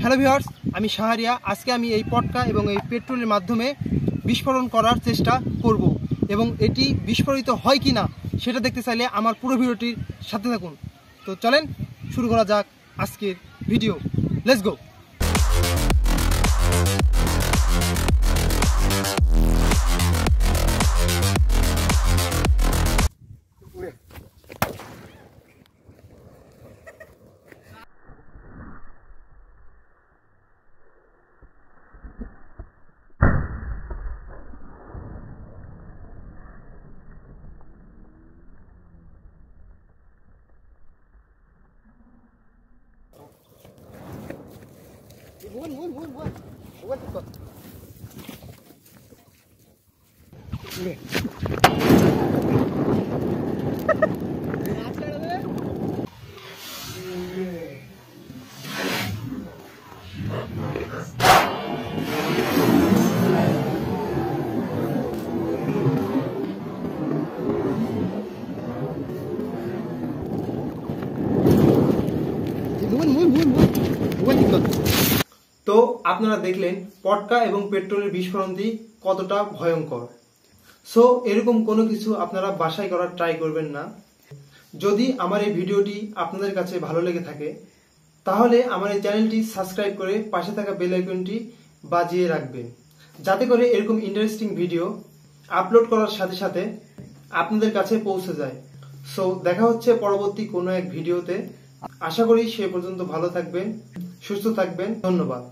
Hello viewers, আমি শাহরিয়া। আজকে আমি এই পটকা এবং এই পেট্রোলের মাধ্যমে বিস্ফোরণ করার চেষ্টা করব এবং এটি বিস্ফোরিত হয় কি না সেটা দেখতে চাইলে আমার পুরো ভিডিওটির সাথে থাকুন। তো চলেন শুরু করা যাক আজকের ভিডিও। Let's go. তো আপনারা দেখলেন পটকা এবং পেট্রোলের বিস্ফোরণটি কতটা ভয়ঙ্কর। সো এরকম কোনো কিছু আপনারা বাসায় করার ট্রাই করবেন না। যদি আমার এই ভিডিওটি আপনাদের কাছে ভালো লেগে থাকে তাহলে আমার এই চ্যানেলটি সাবস্ক্রাইব করে পাশে থাকা বেল আইকনটি বাজিয়ে রাখবেন, যাতে করে এরকম ইন্টারেস্টিং ভিডিও আপলোড করার সাথে সাথে আপনাদের কাছে পৌঁছে যায়। সো দেখা হচ্ছে পরবর্তী কোনো এক ভিডিওতে। আশা করি সে পর্যন্ত ভালো থাকবেন, সুস্থ থাকবেন। ধন্যবাদ।